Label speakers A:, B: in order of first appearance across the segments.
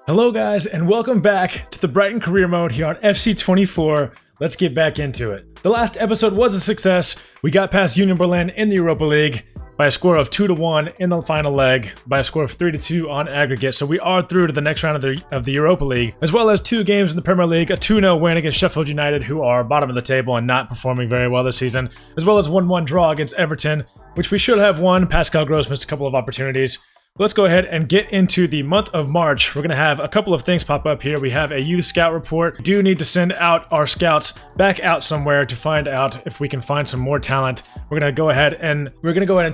A: Hello guys, and welcome back to the Brighton career mode here on FC24. Let's get back into it. The last episode was a success. We got past Union Berlin in the Europa League by a score of 2-1 in the final leg, by a score of 3-2 on aggregate. So we are through to the next round of the Europa League, as well as 2 games in the Premier League, a 2-0 win against Sheffield United, who are bottom of the table and not performing very well this season, as well as 1-1 draw against Everton, which we should have won. Pascal Gross missed a couple of opportunities. Let's go ahead and get into the month of March. We're going to have a couple of things pop up here. We have a youth scout report. We do need to send out our scouts back out somewhere to find out if we can find some more talent. We're going to go ahead and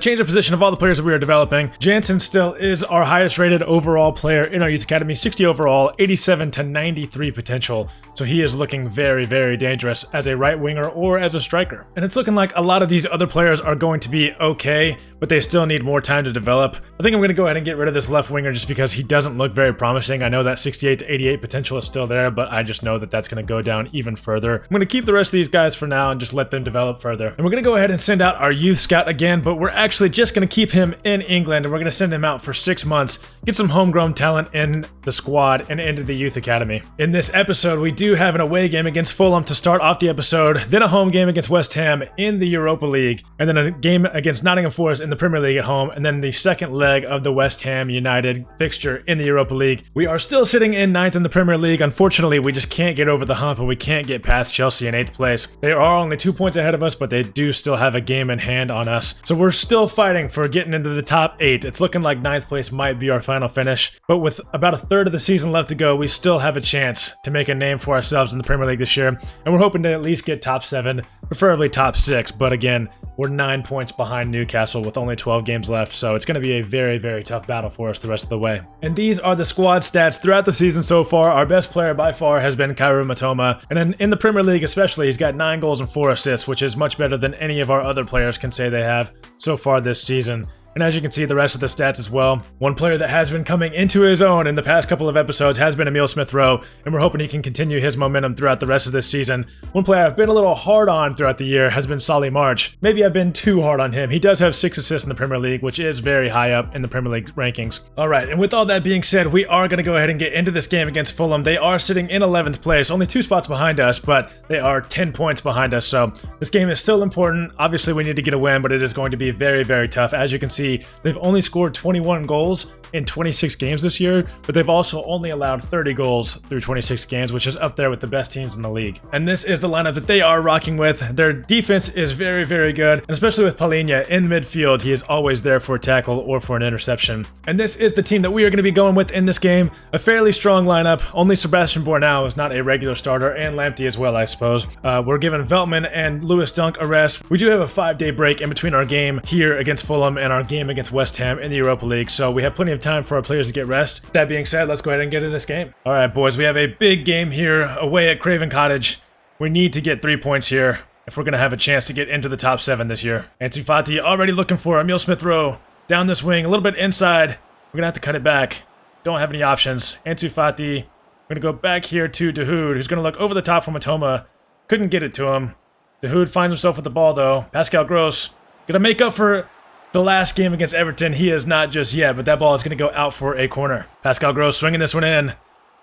A: change the position of all the players that we are developing. Jansen still is our highest rated overall player in our youth academy, 60 overall, 87 to 93 potential. So he is looking very, very dangerous as a right winger or as a striker. And it's looking like a lot of these other players are going to be okay, but they still need more time to develop. I think I'm going to go ahead and get rid of this left winger just because he doesn't look very promising. I know that 68 to 88 potential is still there, but I just know that that's going to go down even further. I'm going to keep the rest of these guys for now and just let them develop further. And we're going to go ahead and send out our youth scout again, but we're actually just going to keep him in England, and we're going to send him out for 6 months, get some homegrown talent in the squad and into the youth academy. In this episode, we do have an away game against Fulham to start off the episode, then a home game against West Ham in the Europa League, and then a game against Nottingham Forest in the Premier League at home, and then the second leg of the West Ham United fixture in the Europa League. We are still sitting in 9th in the Premier League. Unfortunately, we just can't get over the hump, and we can't get past Chelsea in 8th place. They are only 2 points ahead of us, but they do still have a game in hand on us. So we're still fighting for getting into the top 8. It's looking like 9th place might be our final finish, but with about a third of the season left to go, we still have a chance to make a name for ourselves in the Premier League this year, and we're hoping to at least get top 7, preferably top 6, but again, we're 9 points behind Newcastle with only 12 games left, so it's going to be a very, very tough battle for us the rest of the way. And these are the squad stats throughout the season so far. Our best player by far has been Kaoru Mitoma, and then in the Premier League especially, he's got 9 goals and 4 assists, which is much better than any of our other players can say they have so far this season. And as you can see, the rest of the stats as well. One player that has been coming into his own in the past couple of episodes has been Emile Smith-Rowe, and we're hoping he can continue his momentum throughout the rest of this season. One player I've been a little hard on throughout the year has been Solly March. Maybe I've been too hard on him. He does have 6 assists in the Premier League, which is very high up in the Premier League rankings. Alright, and with all that being said, we are going to go ahead and get into this game against Fulham. They are sitting in 11th place, only 2 spots behind us, but they are 10 points behind us, so this game is still important. Obviously, we need to get a win, but it is going to be very, very tough. As you can see, they've only scored 21 goals in 26 games this year, but they've also only allowed 30 goals through 26 games, which is up there with the best teams in the league. And this is the lineup that they are rocking with. Their defense is very, very good, and especially with Palhinha in midfield, he is always there for a tackle or for an interception. And this is the team that we are going to be going with in this game. A fairly strong lineup. Only Sebastian Bornau is not a regular starter, and Lamptey as well, I suppose. We're giving Veltman and Lewis Dunk a rest. We do have a 5-day break in between our game here against Fulham and our game against West Ham in the Europa League, so we have plenty of time for our players to get rest. That being said, let's go ahead and get into this game. All right, boys, we have a big game here away at Craven Cottage. We need to get 3 points here if we're going to have a chance to get into the top 7 this year. Ansu Fati already looking for Emile Smith-Rowe down this wing, a little bit inside. We're going to have to cut it back. Don't have any options. Ansu Fati, we're going to go back here to Dahoud, who's going to look over the top for Mitoma. Couldn't get it to him. Dahoud finds himself with the ball, though. Pascal Gross going to make up for the last game against Everton. He is not just yet, but that ball is going to go out for a corner. Pascal Gross swinging this one in.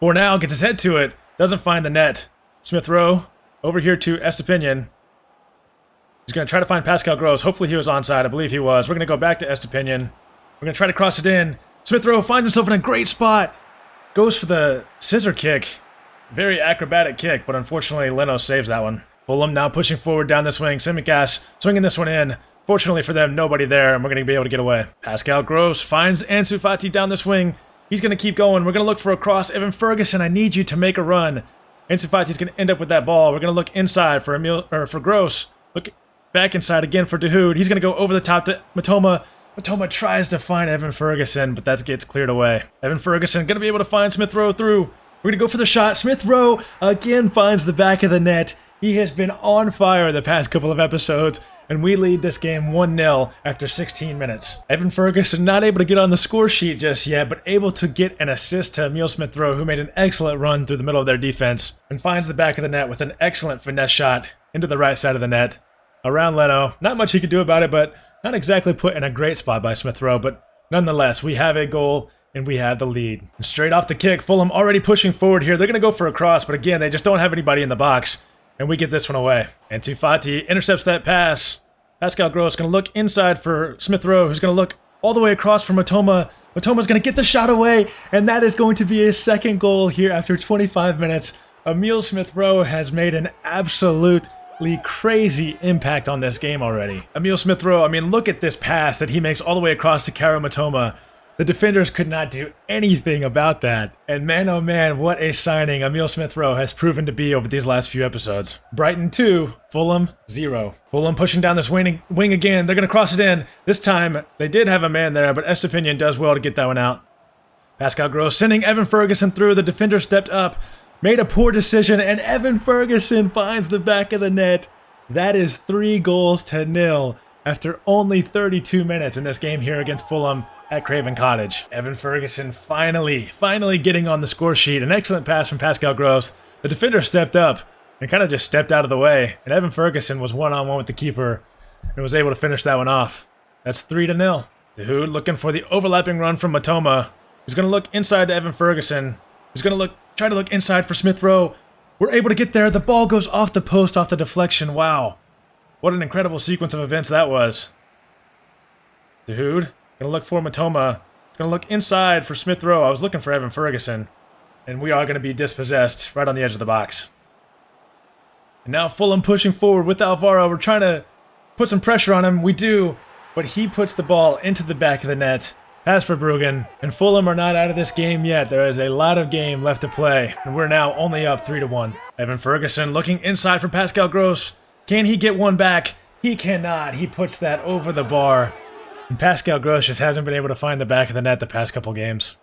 A: Bornau gets his head to it. Doesn't find the net. Smith-Rowe over here to Estepinian. He's going to try to find Pascal Gross. Hopefully he was onside. I believe he was. We're going to go back to Estepinian. We're going to try to cross it in. Smith-Rowe finds himself in a great spot. Goes for the scissor kick. Very acrobatic kick, but unfortunately Leno saves that one. Fulham now pushing forward down this wing. Simicas swinging this one in. Fortunately for them, nobody there, and we're going to be able to get away. Pascal Gross finds Ansu Fati down this wing. He's going to keep going. We're going to look for a cross. Evan Ferguson, I need you to make a run. Ansu Fati's going to end up with that ball. We're going to look inside for Gross. Look back inside again for Dahoud. He's going to go over the top to Mitoma. Mitoma tries to find Evan Ferguson, but that gets cleared away. Evan Ferguson going to be able to find Smith-Rowe through. We're going to go for the shot. Smith-Rowe again finds the back of the net. He has been on fire the past couple of episodes, and we lead this game 1-0 after 16 minutes. Evan Ferguson not able to get on the score sheet just yet, but able to get an assist to Emile Smith-Rowe, who made an excellent run through the middle of their defense, and finds the back of the net with an excellent finesse shot into the right side of the net. Around Leno. Not much he could do about it, but not exactly put in a great spot by Smith-Rowe, but nonetheless, we have a goal and we have the lead. And straight off the kick, Fulham already pushing forward here. They're going to go for a cross, but again, they just don't have anybody in the box, and we get this one away. And Fati intercepts that pass. Pascal Gross going to look inside for Smith Rowe, who's going to look all the way across for Matoma. Matoma's going to get the shot away, and that is going to be a second goal here after 25 minutes. Emile Smith Rowe has made an absolutely crazy impact on this game already. Emile Smith Rowe, I mean, look at this pass that he makes all the way across to Karo Matoma. The defenders could not do anything about that. And man, oh man, what a signing Emile Smith Rowe has proven to be over these last few episodes. Brighton 2, Fulham 0. Fulham pushing down this wing again. They're going to cross it in. This time, they did have a man there, but Estepinian does well to get that one out. Pascal Gross sending Evan Ferguson through. The defender stepped up, made a poor decision, and Evan Ferguson finds the back of the net. That is 3-0 after only 32 minutes in this game here against Fulham at Craven Cottage. Evan Ferguson finally getting on the score sheet. An excellent pass from Pascal Gross. The defender stepped up and kind of just stepped out of the way, and Evan Ferguson was one-on-one with the keeper and was able to finish that one off. That's 3-0. Dahoud looking for the overlapping run from Matoma. He's going to look inside to Evan Ferguson. He's going to try to look inside for Smith Rowe. We're able to get there. The ball goes off the post, off the deflection. Wow. What an incredible sequence of events that was. Dahoud gonna look for Matoma. Gonna look inside for Smith Rowe. I was looking for Evan Ferguson. And we are gonna be dispossessed right on the edge of the box. And now Fulham pushing forward with Alvaro. We're trying to put some pressure on him. We do. But he puts the ball into the back of the net. Pass for Bruggen. And Fulham are not out of this game yet. There is a lot of game left to play. And we're now only up 3-1. Evan Ferguson looking inside for Pascal Gross. Can he get one back? He cannot. He puts that over the bar. And Pascal Gross just hasn't been able to find the back of the net the past couple games.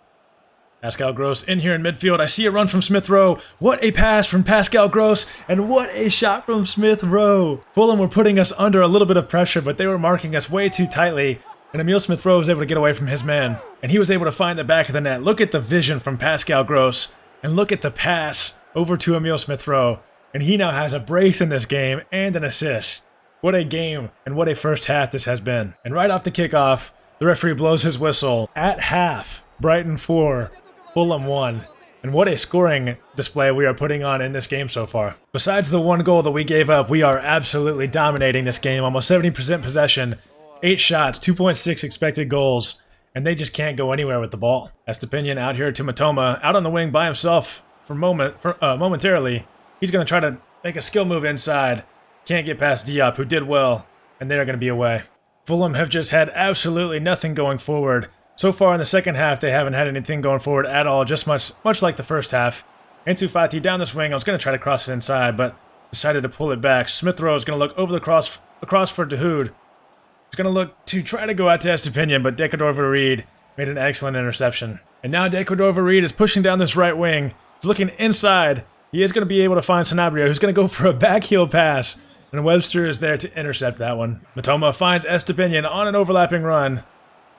A: Pascal Gross in here in midfield. I see a run from Smith Rowe. What a pass from Pascal Gross, and what a shot from Smith Rowe. Fulham were putting us under a little bit of pressure, but they were marking us way too tightly, and Emile Smith Rowe was able to get away from his man. And he was able to find the back of the net. Look at the vision from Pascal Gross, and look at the pass over to Emile Smith Rowe. And he now has a brace in this game and an assist. What a game and what a first half this has been. And right off the kickoff, the referee blows his whistle. At half, Brighton 4, Fulham 1. And what a scoring display we are putting on in this game so far. Besides the one goal that we gave up, we are absolutely dominating this game. Almost 70% possession, 8 shots, 2.6 expected goals, and they just can't go anywhere with the ball. Estepinian out here to Matoma, out on the wing by himself momentarily. He's going to try to make a skill move inside. Can't get past Diop, who did well, and they are going to be away. Fulham have just had absolutely nothing going forward. So far in the second half, they haven't had anything going forward at all, just much like the first half. Fati down this wing. I was going to try to cross it inside, but decided to pull it back. Smith Rowe is going to look over the across for Dahoud. He's going to look to try to go out to Estepinian, but Decordova-Reid made an excellent interception. And now Decordova-Reid is pushing down this right wing. He's looking inside. He is going to be able to find Sanabria, who's going to go for a backheel pass. And Webster is there to intercept that one. Matoma finds Estepinian on an overlapping run.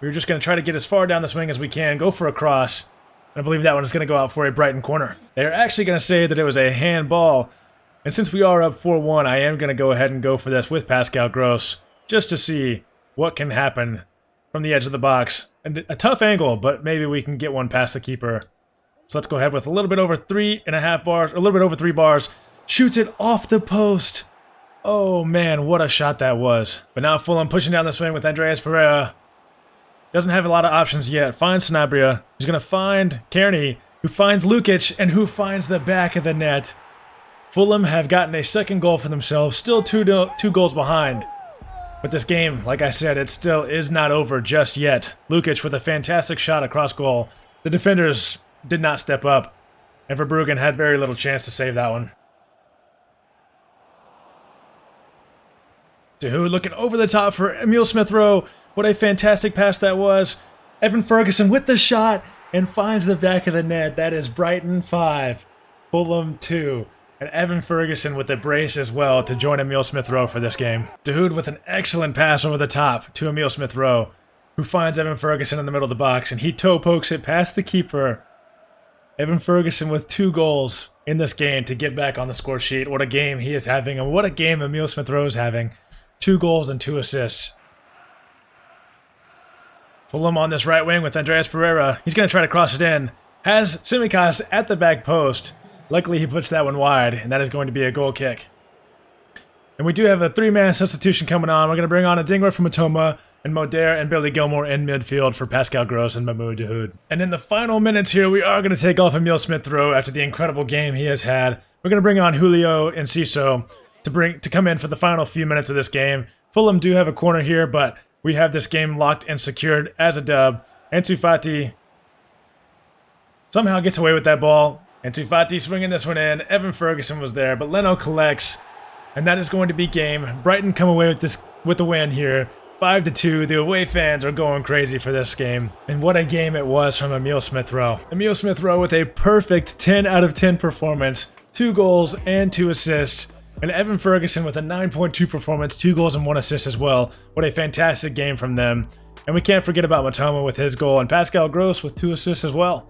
A: We're just going to try to get as far down the swing as we can, go for a cross. And I believe that one is going to go out for a Brighton corner. They're actually going to say that it was a handball. And since we are up 4-1, I am going to go ahead and go for this with Pascal Gross, just to see what can happen from the edge of the box. And a tough angle, but maybe we can get one past the keeper. So let's go ahead with a little bit over 3.5 bars, or a little bit over 3 bars. Shoots it off the post. Oh man, what a shot that was. But now Fulham pushing down the swing with Andreas Pereira. Doesn't have a lot of options yet. Finds Sanabria. He's going to find Kearney, who finds Lukic, and who finds the back of the net. Fulham have gotten a second goal for themselves, still two goals behind. But this game, like I said, it still is not over just yet. Lukic with a fantastic shot across goal. The defenders did not step up, and Verbruggen had very little chance to save that one. Dahoud looking over the top for Emile Smith Rowe. What a fantastic pass that was. Evan Ferguson with the shot and finds the back of the net. That is Brighton 5, Fulham 2. And Evan Ferguson with the brace as well to join Emile Smith Rowe for this game. Dahoud with an excellent pass over the top to Emile Smith Rowe, who finds Evan Ferguson in the middle of the box, and he toe pokes it past the keeper. Evan Ferguson with 2 goals in this game to get back on the score sheet. What a game he is having, and what a game Emile Smith Rowe is having. 2 goals and 2 assists. Fulham on this right wing with Andreas Pereira. He's going to try to cross it in. Has Tsimikas at the back post. Luckily, he puts that one wide, and that is going to be a goal kick. And we do have a 3-man substitution coming on. We're going to bring on a Dingler from Matoma, and Moder and Billy Gilmore in midfield for Pascal Gross and Mahmoud Dahoud. And in the final minutes here, we are going to take off Emile Smith-Rowe after the incredible game he has had. We're going to bring on Julio and Enciso to come in for the final few minutes of this game. Fulham do have a corner here, but we have this game locked and secured as a dub. Ansu Fati somehow gets away with that ball. Ansu Fati swinging this one in. Evan Ferguson was there, but Leno collects, and that is going to be game. Brighton come away with the win here. 5-2. The away fans are going crazy for this game. And what a game it was from Emile Smith-Rowe. Emile Smith-Rowe with a perfect 10 out of 10 performance. 2 goals and 2 assists. And Evan Ferguson with a 9.2 performance, 2 goals and 1 assist as well. What a fantastic game from them. And we can't forget about Matoma with his goal and Pascal Gross with 2 assists as well.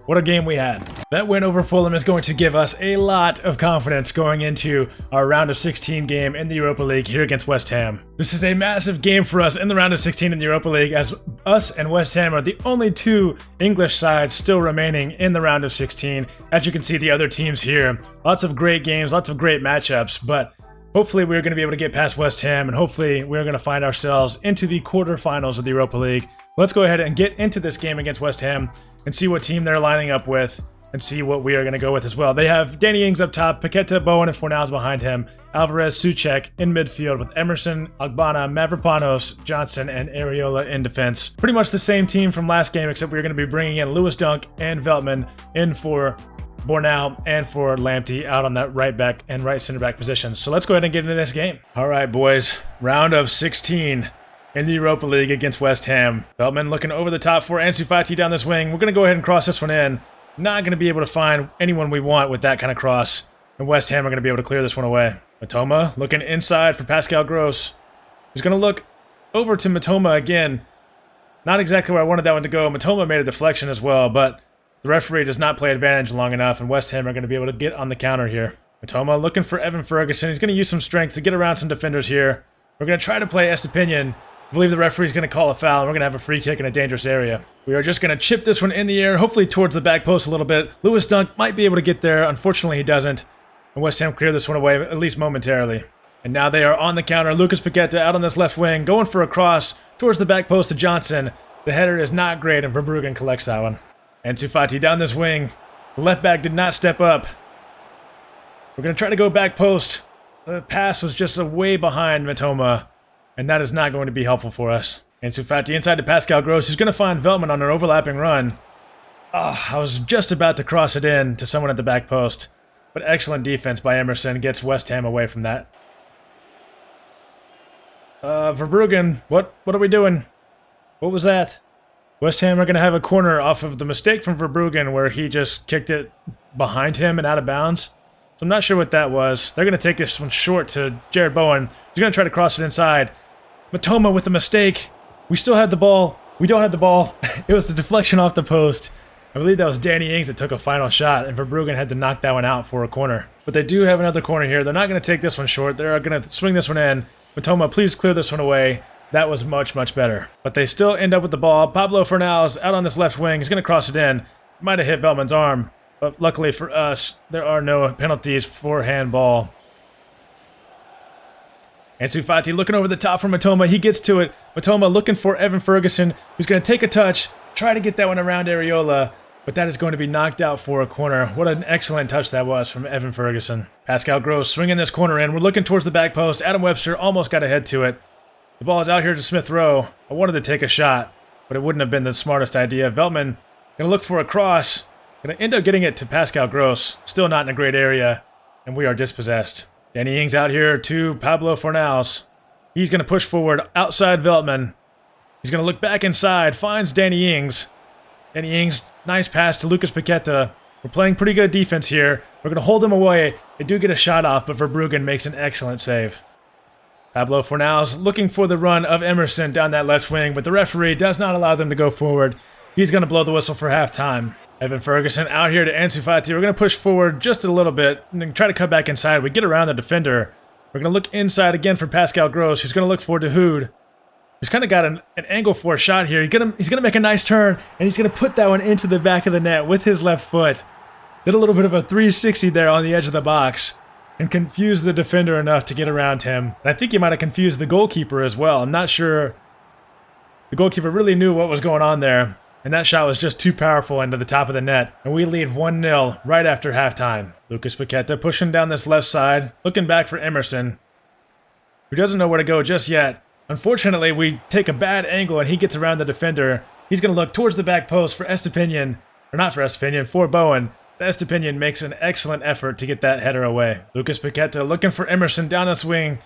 A: What a game we had. That win over Fulham is going to give us a lot of confidence going into our round of 16 game in the Europa League here against West Ham. This is a massive game for us in the round of 16 in the Europa League, as us and West Ham are the only 2 English sides still remaining in the round of 16. As you can see, the other teams here, lots of great games, lots of great matchups, but hopefully we're going to be able to get past West Ham, and hopefully we're going to find ourselves into the quarterfinals of the Europa League. Let's go ahead and get into this game against West Ham and see what team they're lining up with and see what we are going to go with as well. They have Danny Ings up top, Paqueta, Bowen, and Fornals behind him, Alvarez, Souček in midfield with Emerson, Ogbonna, Mavropanos, Johnson, and Areola in defense. Pretty much the same team from last game, except we're going to be bringing in Lewis Dunk and Veltman in for Bornau and for Lamptey out on that right back and right center back positions. So let's go ahead and get into this game. All right, boys. Round of 16 in the Europa League against West Ham. Veltman looking over the top for Ansu Fati down this wing. We're going to go ahead and cross this one in. Not going to be able to find anyone we want with that kind of cross. And West Ham are going to be able to clear this one away. Matoma looking inside for Pascal Gross. He's going to look over to Matoma again. Not exactly where I wanted that one to go. Matoma made a deflection as well, but the referee does not play advantage long enough, and West Ham are going to be able to get on the counter here. Matoma looking for Evan Ferguson. He's going to use some strength to get around some defenders here. We're going to try to play Estepinian. I believe the referee's going to call a foul, and we're going to have a free kick in a dangerous area. We are just going to chip this one in the air, hopefully towards the back post a little bit. Lewis Dunk might be able to get there. Unfortunately, he doesn't. And West Ham clear this one away, at least momentarily. And now they are on the counter. Lucas Paqueta out on this left wing, going for a cross towards the back post to Johnson. The header is not great, and Verbruggen collects that one. Ansu Fati down this wing. The left back did not step up. We're going to try to go back post. The pass was just way behind Matoma, and that is not going to be helpful for us. Ansu Fati inside to Pascal Gross, who's going to find Veltman on an overlapping run. I was just about to cross it in to someone at the back post, but excellent defense by Emerson gets West Ham away from that. Verbruggen, what are we doing? What was that? West Ham are going to have a corner off of the mistake from Verbruggen where he just kicked it behind him and out of bounds. So I'm not sure what that was. They're going to take this one short to Jared Bowen. He's going to try to cross it inside. Matoma with the mistake. We still had the ball. We don't have the ball. It was the deflection off the post. I believe that was Danny Ings that took a final shot, and Verbruggen had to knock that one out for a corner. But they do have another corner here. They're not going to take this one short. They're going to swing this one in. Matoma, please clear this one away. That was much, much better. But they still end up with the ball. Pablo Fornals out on this left wing. He's going to cross it in. Might have hit Veltman's arm. But luckily for us, there are no penalties for handball. Ansu Fati looking over the top for Matoma. He gets to it. Matoma looking for Evan Ferguson, who's going to take a touch, try to get that one around Areola, but that is going to be knocked out for a corner. What an excellent touch that was from Evan Ferguson. Pascal Gross swinging this corner in. We're looking towards the back post. Adam Webster almost got a head to it. The ball is out here to Smith-Rowe. I wanted to take a shot, but it wouldn't have been the smartest idea. Veltman going to look for a cross. Going to end up getting it to Pascal Gross. Still not in a great area, and we are dispossessed. Danny Ings out here to Pablo Fornals. He's going to push forward outside Veltman. He's going to look back inside, finds Danny Ings. Danny Ings, nice pass to Lucas Paqueta. We're playing pretty good defense here. We're going to hold him away. They do get a shot off, but Verbruggen makes an excellent save. Pablo Fornals looking for the run of Emerson down that left wing, but the referee does not allow them to go forward. He's going to blow the whistle for halftime. Evan Ferguson out here to Ansu Fati. We're going to push forward just a little bit and then try to cut back inside. We get around the defender. We're going to look inside again for Pascal Gross, who's going to look for Dahoud. He's kind of got an angle for a shot here. He's gonna make a nice turn, and he's gonna put that one into the back of the net with his left foot. Did a little bit of a 360 there on the edge of the box and confused the defender enough to get around him. And I think he might have confused the goalkeeper as well. I'm not sure the goalkeeper really knew what was going on there. And that shot was just too powerful into the top of the net. And we lead 1-0 right after halftime. Lucas Paqueta pushing down this left side, looking back for Emerson, who doesn't know where to go just yet. Unfortunately, we take a bad angle and he gets around the defender. He's going to look towards the back post for Estepinian, or not for Estepinian, for Bowen. Estepinian makes an excellent effort to get that header away. Lucas Paqueta looking for Emerson down the swing.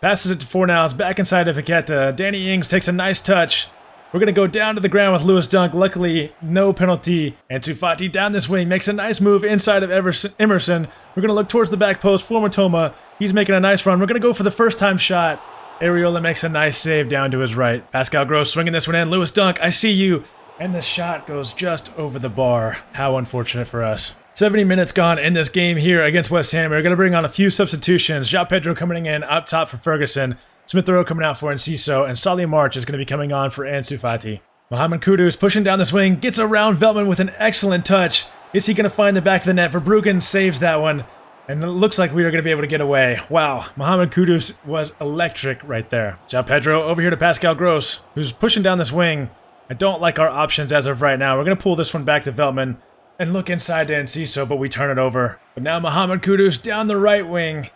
A: Passes it to Fornals, back inside to Paqueta. Danny Ings takes a nice touch. We're going to go down to the ground with Lewis Dunk. Luckily, no penalty. And Fati down this wing makes a nice move inside of Emerson. We're going to look towards the back post for Matoma. He's making a nice run. We're going to go for the first time shot. Areola makes a nice save down to his right. Pascal Gross swinging this one in. Lewis Dunk, I see you. And the shot goes just over the bar. How unfortunate for us. 70 minutes gone in this game here against West Ham. We're going to bring on a few substitutions. João Pedro coming in up top for Ferguson. Smith Rowe coming out for Enciso, and Solly March is going to be coming on for Ansu Fati. Mohamed Kudus pushing down the swing, gets around Veltman with an excellent touch. Is he going to find the back of the net? Verbruggen saves that one, and it looks like we are going to be able to get away. Wow, Mohamed Kudus was electric right there. João Pedro over here to Pascal Gross, who's pushing down this wing. I don't like our options as of right now. We're going to pull this one back to Veltman and look inside to Enciso, but we turn it over. But now Mohamed Kudus down the right wing.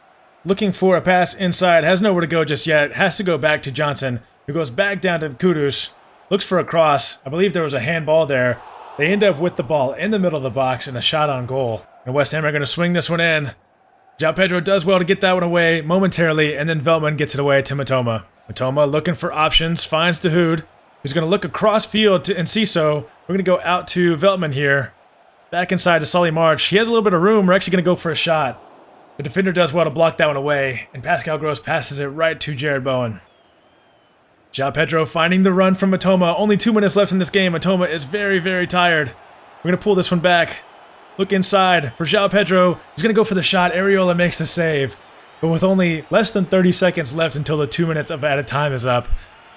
A: Looking for a pass inside, has nowhere to go just yet, has to go back to Johnson, who goes back down to Kudus, looks for a cross. I believe there was a handball there. They end up with the ball in the middle of the box and a shot on goal. And West Ham are going to swing this one in. João Pedro does well to get that one away momentarily, and then Veltman gets it away to Matoma. Matoma looking for options, finds Dahoud, who's going to look across field to Enciso. We're going to go out to Veltman here. Back inside to Solly March. He has a little bit of room. We're actually going to go for a shot. The defender does well to block that one away, and Pascal Gross passes it right to Jared Bowen. João Pedro finding the run from Matoma. Only 2 minutes left in this game. Matoma is very, very tired. We're going to pull this one back. Look inside for João Pedro. He's going to go for the shot. Areola makes the save. But with only less than 30 seconds left until the 2 minutes of added time is up,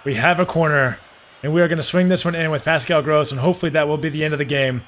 A: we have a corner, and we are going to swing this one in with Pascal Gross, and hopefully that will be the end of the game.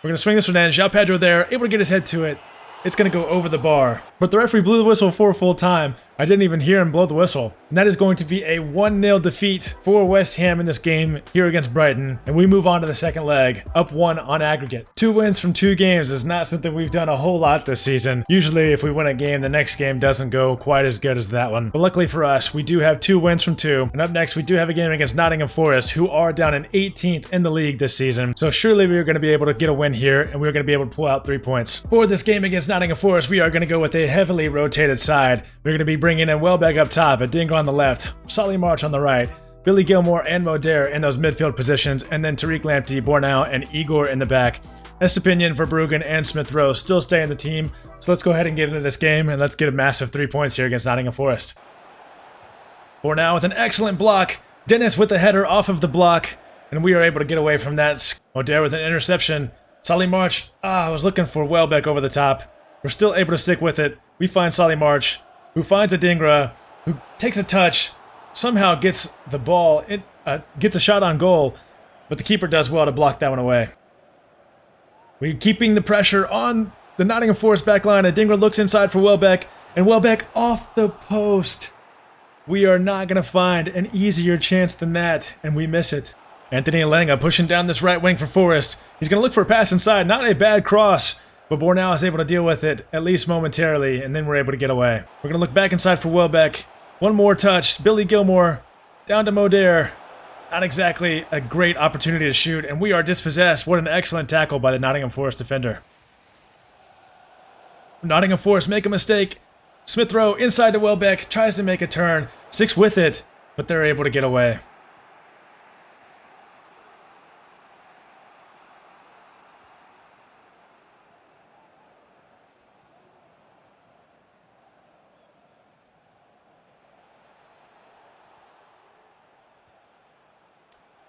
A: We're going to swing this one in. João Pedro there, able to get his head to it. It's going to go over the bar. But the referee blew the whistle for full time. I didn't even hear him blow the whistle. And that is going to be a 1-0 defeat for West Ham in this game here against Brighton. And we move on to the second leg, up 1 on aggregate. 2 wins from 2 games is not something we've done a whole lot this season. Usually if we win a game, the next game doesn't go quite as good as that one. But luckily for us, we do have 2 wins from 2. And up next, we do have a game against Nottingham Forest, who are down in 18th in the league this season. So surely we are going to be able to get a win here, and we're going to be able to pull out 3 points. For this game against Nottingham Forest, we are going to go with a heavily rotated side. We're going to be bringing in Welbeck up top, Adingra on the left, Solly March on the right, Billy Gilmore and Moder in those midfield positions, and then Tariq Lamptey, Bornau, and Igor in the back. Estepinian, Verbruggen, and Smith Rowe still stay in the team. So let's go ahead and get into this game, and let's get a massive 3 points here against Nottingham Forest. Bornau with an excellent block. Dennis with the header off of the block, and we are able to get away from that. Moder with an interception. Solly March, I was looking for Welbeck over the top. We're still able to stick with it. We find Solly March, who finds Adingra, who takes a touch, somehow gets the ball, gets a shot on goal, but the keeper does well to block that one away. We're keeping the pressure on the Nottingham Forest back line. Adingra looks inside for Welbeck, and Welbeck off the post. We are not going to find an easier chance than that, and we miss it. Anthony Elenga pushing down this right wing for Forest. He's going to look for a pass inside, not a bad cross. But Bornau is able to deal with it, at least momentarily, and then we're able to get away. We're going to look back inside for Welbeck. One more touch. Billy Gilmore down to Moder. Not exactly a great opportunity to shoot, and we are dispossessed. What an excellent tackle by the Nottingham Forest defender. Nottingham Forest make a mistake. Smith Rowe inside to Welbeck, tries to make a turn. Sticks with it, but they're able to get away.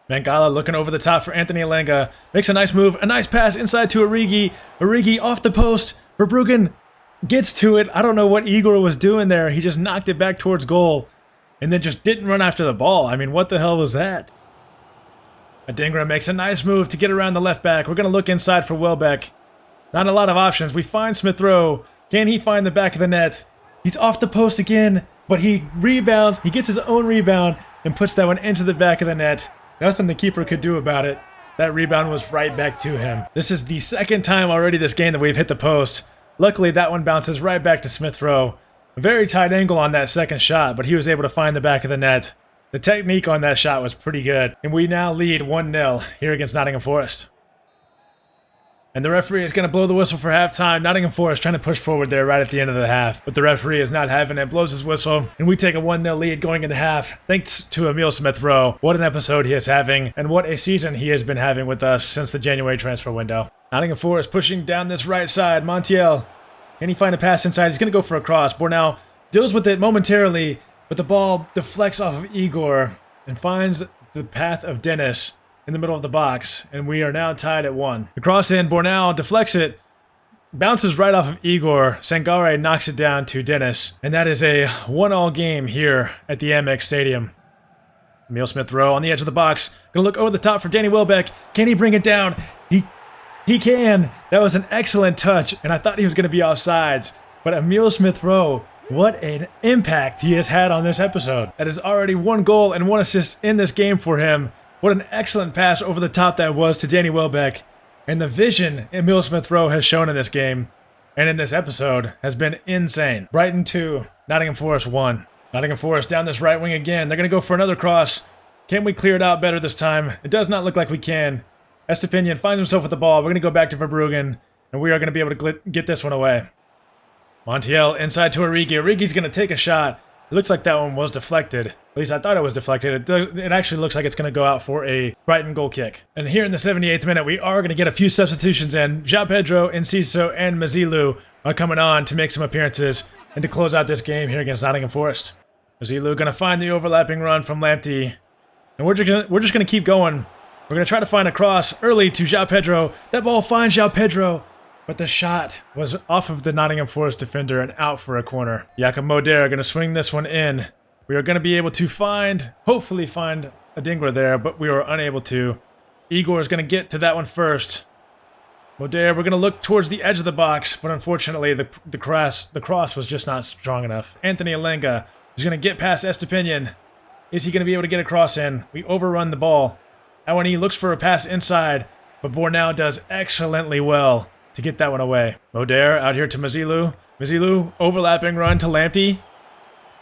A: Mangala looking over the top for Anthony Elenga. Makes a nice move. A nice pass inside to Origi. Origi off the post. Verbruggen gets to it. I don't know what Igor was doing there. He just knocked it back towards goal. and then just didn't run after the ball. I mean, what the hell was that? Adingra makes a nice move to get around the left back. We're going to look inside for Welbeck. Not a lot of options. We find Smith Rowe. Can he find the back of the net? He's off the post again, but he rebounds. He gets his own rebound and puts that one into the back of the net. Nothing the keeper could do about it. That rebound was right back to him. This is the second time already this game that we've hit the post. Luckily, that one bounces right back to Smith Rowe. A very tight angle on that second shot, but he was able to find the back of the net. The technique on that shot was pretty good, and we now lead 1-0 here against Nottingham Forest. And the referee is going to blow the whistle for halftime. Nottingham Forest trying to push forward there right at the end of the half, but the referee is not having it, blows his whistle, and we take a 1-0 lead going into half. Thanks to Emile Smith Rowe. What an episode he is having, and what a season he has been having with us since the January transfer window. Nottingham Forest pushing down this right side. Montiel, can he find a pass inside? He's going to go for a cross. Bornau deals with it momentarily, but the ball deflects off of Igor and finds the path of Dennis in the middle of the box, and we are now tied at 1. The cross in, Bornau deflects it, bounces right off of Igor. Sangare knocks it down to Dennis, and that is a 1-1 game here at the Amex Stadium. Emile Smith Rowe on the edge of the box, gonna look over the top for Danny Welbeck. Can he bring it down? He can. That was an excellent touch, and I thought he was gonna be offsides, but Emile Smith Rowe, what an impact he has had on this episode. That is already 1 goal and 1 assist in this game for him. What an excellent pass over the top that was to Danny Welbeck. And the vision Emile Smith Rowe has shown in this game and in this episode has been insane. Brighton 2, Nottingham Forest 1. Nottingham Forest down this right wing again. They're going to go for another cross. Can we clear it out better this time? It does not look like we can. Estepinian finds himself with the ball. We're going to go back to Verbruggen, and we are going to be able to get this one away. Montiel inside to Origi. Origi's going to take a shot. It looks like that one was deflected. At least I thought it was deflected. It actually looks like it's going to go out for a Brighton goal kick. And here in the 78th minute, we are going to get a few substitutions in. João Pedro, Enciso, and Mazilu are coming on to make some appearances and to close out this game here against Nottingham Forest. Mazilu going to find the overlapping run from Lamptey. And we're just going to keep going. We're going to try to find a cross early to João Pedro. That ball finds João Pedro. But the shot was off of the Nottingham Forest defender and out for a corner. Jakob Moder going to swing this one in. We are going to be able to hopefully find Adingra there, but we were unable to. Igor is going to get to that one first. Moder, we're going to look towards the edge of the box, but unfortunately the cross was just not strong enough. Anthony Alenga is going to get past Estepinian. Is he going to be able to get a cross in? We overrun the ball. Awani looks for a pass inside, but Bornau does excellently well to get that one away. Moder out here to Mazilu. Mazilu, overlapping run to Lamptey.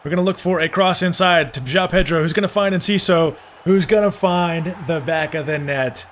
A: We're going to look for a cross inside to João Pedro, who's going to find Enciso, who's going to find the back of the net.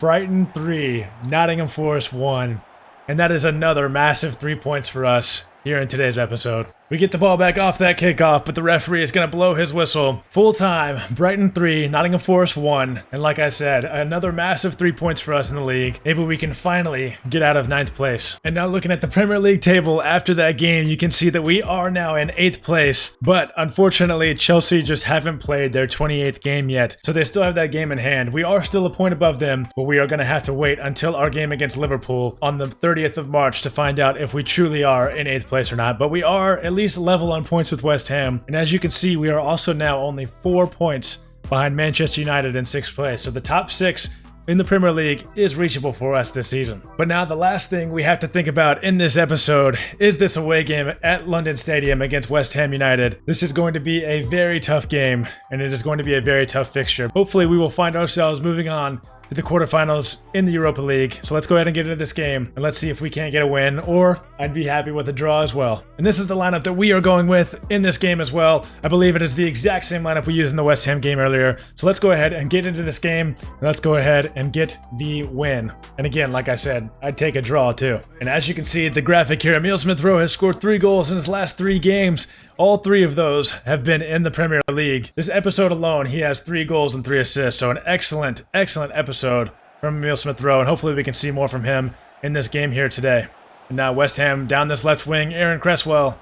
A: Brighton 3, Nottingham Forest 1. And that is another massive 3 points for us here in today's episode. We get the ball back off that kickoff, but the referee is going to blow his whistle. Full time, Brighton 3, Nottingham Forest 1. And like I said, another massive 3 points for us in the league. Maybe we can finally get out of 9th place. And now looking at the Premier League table after that game, you can see that we are now in 8th place. But unfortunately, Chelsea just haven't played their 28th game yet. So they still have that game in hand. We are still a point above them, but we are going to have to wait until our game against Liverpool on the 30th of March to find out if we truly are in 8th place or not. But we are at least level on points with West Ham, and as you can see, we are also now only 4 points behind Manchester United in 6th place, so the top 6 in the Premier League is reachable for us this season. But now the last thing we have to think about in this episode is this away game at London Stadium against West Ham United. This is going to be a very tough game, and it is going to be a very tough fixture. Hopefully we will find ourselves moving on to the quarterfinals in the Europa League. So let's go ahead and get into this game, and let's see if we can't get a win, or I'd be happy with a draw as well. And this is the lineup that we are going with in this game as well. I believe it is the exact same lineup we used in the West Ham game earlier. So let's go ahead and get into this game, and let's go ahead and get the win. And again, like I said, I'd take a draw too. And as you can see the graphic here, Emile Smith Rowe has scored 3 goals in his last 3 games. All 3 of those have been in the Premier League. This episode alone, he has 3 goals and 3 assists. So an excellent, excellent episode from Emile Smith Rowe. And hopefully we can see more from him in this game here today. And now West Ham down this left wing. Aaron Cresswell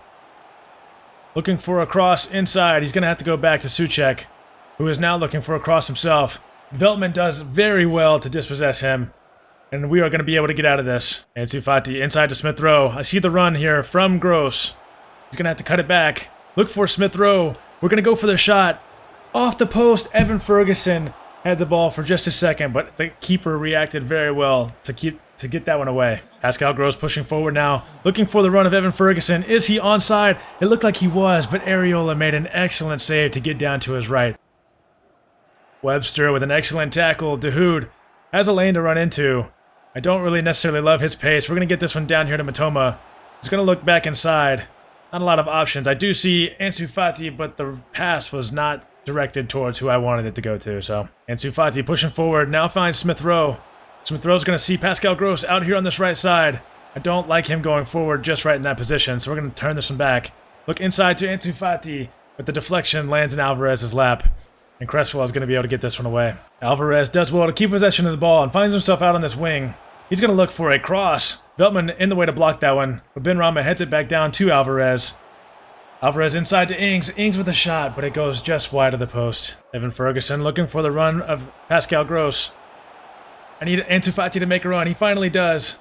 A: looking for a cross inside. He's going to have to go back to Souček, who is now looking for a cross himself. Veltman does very well to dispossess him. And we are going to be able to get out of this. Ansu Fati inside to Smith Rowe. I see the run here from Gross. He's going to have to cut it back. Look for Smith Rowe. We're going to go for the shot. Off the post, Evan Ferguson had the ball for just a second, but the keeper reacted very well to get that one away. Pascal Gross pushing forward now, looking for the run of Evan Ferguson. Is he onside? It looked like he was, but Areola made an excellent save to get down to his right. Webster with an excellent tackle. Dahoud has a lane to run into. I don't really necessarily love his pace. We're going to get this one down here to Mitoma. He's going to look back inside. Not a lot of options. I do see Ansu Fati, but the pass was not directed towards who I wanted it to go to. So Ansu Fati pushing forward. Now finds Smith Rowe. Smith Rowe's going to see Pascal Gross out here on this right side. I don't like him going forward just right in that position, so we're going to turn this one back. Look inside to Ansu Fati, but the deflection lands in Alvarez's lap. And Cresswell is going to be able to get this one away. Alvarez does well to keep possession of the ball and finds himself out on this wing. He's going to look for a cross. Veltman in the way to block that one, but Benrahma heads it back down to Alvarez. Alvarez inside to Ings. Ings with a shot, but it goes just wide of the post. Evan Ferguson looking for the run of Pascal Gross. I need Ansu Fati to make a run. He finally does.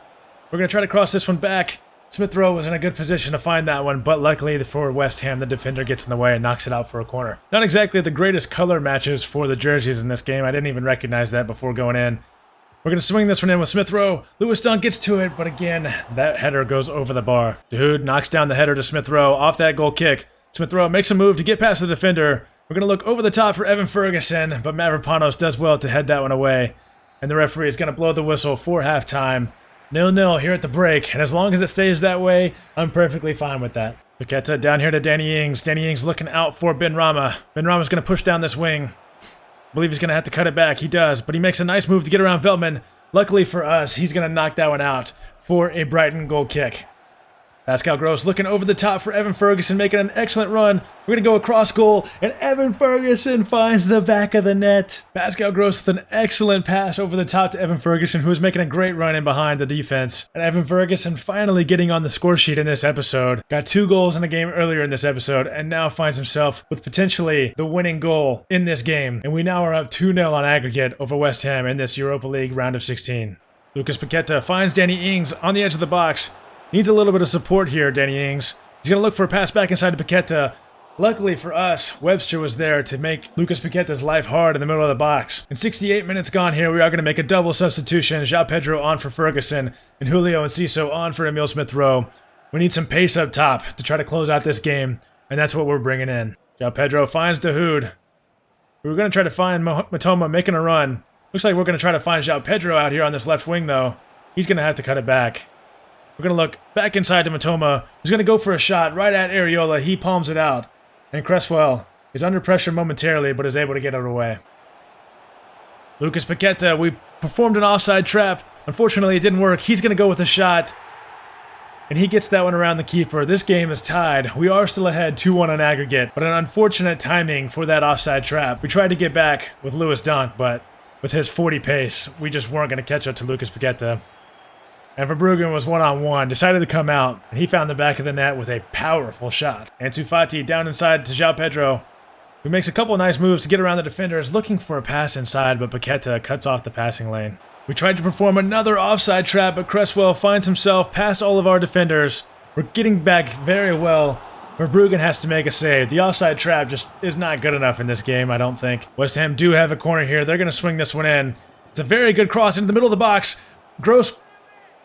A: We're going to try to cross this one back. Smith Rowe was in a good position to find that one, but luckily for West Ham, the defender gets in the way and knocks it out for a corner. Not exactly the greatest color matches for the jerseys in this game. I didn't even recognize that before going in. We're going to swing this one in with Smith Rowe. Lewis Dunk gets to it, but again, that header goes over the bar. Dahoud knocks down the header to Smith Rowe off that goal kick. Smith Rowe makes a move to get past the defender. We're going to look over the top for Evan Ferguson, but Mavropanos does well to head that one away. And the referee is going to blow the whistle for halftime. 0-0 here at the break, and as long as it stays that way, I'm perfectly fine with that. Paqueta down here to Danny Ings. Danny Ings looking out for Benrahma. Benrahma's going to push down this wing. I believe he's going to have to cut it back. He does, but he makes a nice move to get around Veltman. Luckily for us, he's going to knock that one out for a Brighton goal kick. Pascal Gross looking over the top for Evan Ferguson, making an excellent run. We're going to go across goal, and Evan Ferguson finds the back of the net. Pascal Gross with an excellent pass over the top to Evan Ferguson, who is making a great run in behind the defense. And Evan Ferguson finally getting on the score sheet in this episode. Got 2 goals in a game earlier in this episode, and now finds himself with potentially the winning goal in this game. And we now are up 2-0 on aggregate over West Ham in this Europa League round of 16. Lucas Paqueta finds Danny Ings on the edge of the box. Needs a little bit of support here, Danny Ings. He's going to look for a pass back inside to Paqueta. Luckily for us, Webster was there to make Lucas Paqueta's life hard in the middle of the box. In 68 minutes gone here, we are going to make a double substitution. João Pedro on for Ferguson, and Julio Enciso on for Emile Smith-Rowe. We need some pace up top to try to close out this game, and that's what we're bringing in. João Pedro finds Dahoud. We're going to try to find Mitoma making a run. Looks like we're going to try to find João Pedro out here on this left wing, though. He's going to have to cut it back. We're going to look back inside to Mitoma, who's going to go for a shot right at Areola. He palms it out. And Cresswell is under pressure momentarily, but is able to get it away. Lucas Paqueta, we performed an offside trap. Unfortunately, it didn't work. He's going to go with a shot. And he gets that one around the keeper. This game is tied. We are still ahead 2-1 on aggregate, but an unfortunate timing for that offside trap. We tried to get back with Lewis Dunk, but with his 40 pace, we just weren't going to catch up to Lucas Paqueta. And Verbruggen was one-on-one, decided to come out, and he found the back of the net with a powerful shot. Ansu Fati down inside to João Pedro, who makes a couple nice moves to get around the defenders, looking for a pass inside, but Paqueta cuts off the passing lane. We tried to perform another offside trap, but Cresswell finds himself past all of our defenders. We're getting back very well. Verbruggen has to make a save. The offside trap just is not good enough in this game, I don't think. West Ham do have a corner here. They're going to swing this one in. It's a very good cross into the middle of the box. Gross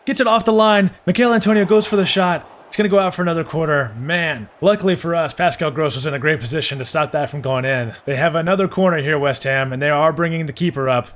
A: gets it off the line. Mikel Antonio goes for the shot. It's going to go out for another corner. Man, luckily for us, Pascal Gross was in a great position to stop that from going in. They have another corner here, West Ham, and they are bringing the keeper up.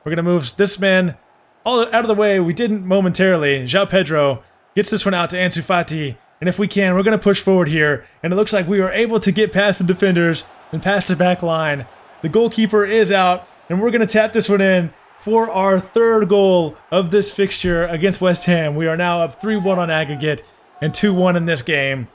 A: We're going to move this man all out of the way. We didn't momentarily. João Pedro gets this one out to Ansu Fati, and if we can, we're going to push forward here, and it looks like we are able to get past the defenders and past the back line. The goalkeeper is out, and we're going to tap this one in for our 3rd goal of this fixture against West Ham. We are now up 3-1 on aggregate and 2-1 in this game,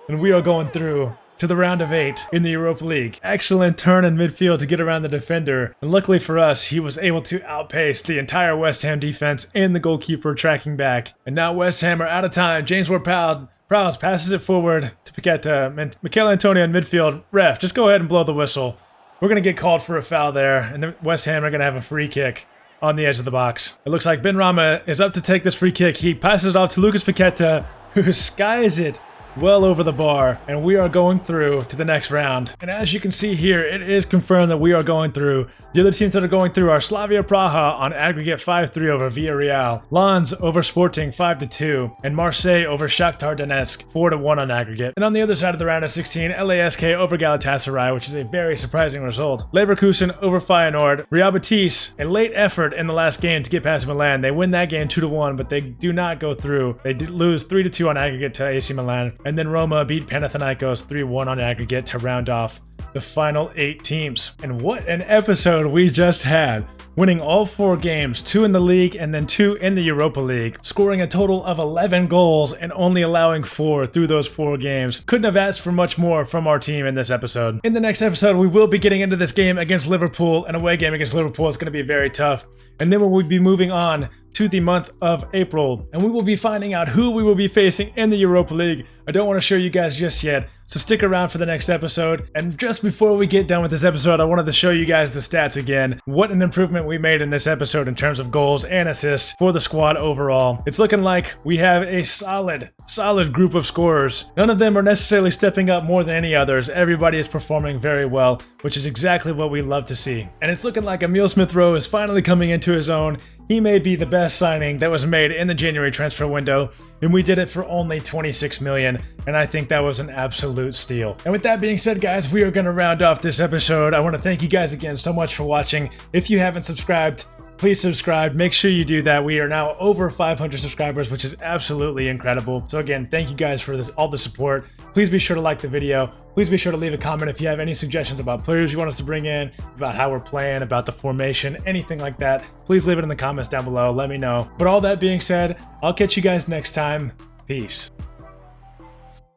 A: and we are going through to the round of 8 in the Europa League. Excellent turn in midfield to get around the defender, and luckily for us, he was able to outpace the entire West Ham defense and the goalkeeper tracking back. And now West Ham are out of time. James Ward-Prowse passes it forward to Paqueta, and Mikel Antonio in midfield. Ref, just go ahead and blow the whistle. We're going to get called for a foul there, and the West Ham are going to have a free kick on the edge of the box. It looks like Benrahma is up to take this free kick. He passes it off to Lucas Paqueta, who skies it well over the bar, and we are going through to the next round. And as you can see here, it is confirmed that we are going through. The other teams that are going through are Slavia Praha on aggregate 5-3 over Villarreal, Lens over Sporting 5-2, and Marseille over Shakhtar Donetsk 4-1 on aggregate. And on the other side of the round of 16, LASK over Galatasaray, which is a very surprising result. Leverkusen over Feyenoord, Real Betis, a late effort in the last game to get past Milan. They win that game 2-1, but they do not go through. They did lose 3-2 on aggregate to AC Milan. And then Roma beat Panathinaikos 3-1 on aggregate to round off the final 8 teams. And what an episode we just had. Winning all 4 games, 2 in the league and then 2 in the Europa League, scoring a total of 11 goals and only allowing 4 through those 4 games. Couldn't have asked for much more from our team in this episode. In the next episode, we will be getting into this game against Liverpool. An away game against Liverpool is going to be very tough. And then we'll be moving on to the month of April, and we will be finding out who we will be facing in the Europa League. I don't want to show you guys just yet, so stick around for the next episode. And just before we get done with this episode, I wanted to show you guys the stats again. What an improvement we made in this episode in terms of goals and assists for the squad overall. It's looking like we have a solid group of scorers. None of them are necessarily stepping up more than any others. Everybody is performing very well, which is exactly what we love to see. And it's looking like Emile Smith-Rowe is finally coming into his own. He may be the best signing that was made in the January transfer window, and we did it for only $26 million, and I think that was an absolute steal. And with that being said, guys, we are going to round off this episode. I want to thank you guys again so much for watching. If you haven't subscribed, please subscribe. Make sure you do that. We are now over 500 subscribers, which is absolutely incredible. So again, thank you guys for all the support. Please be sure to like the video. Please be sure to leave a comment if you have any suggestions about players you want us to bring in, about how we're playing, about the formation, anything like that. Please leave it in the comments down below. Let me know. But all that being said, I'll catch you guys next time. Peace.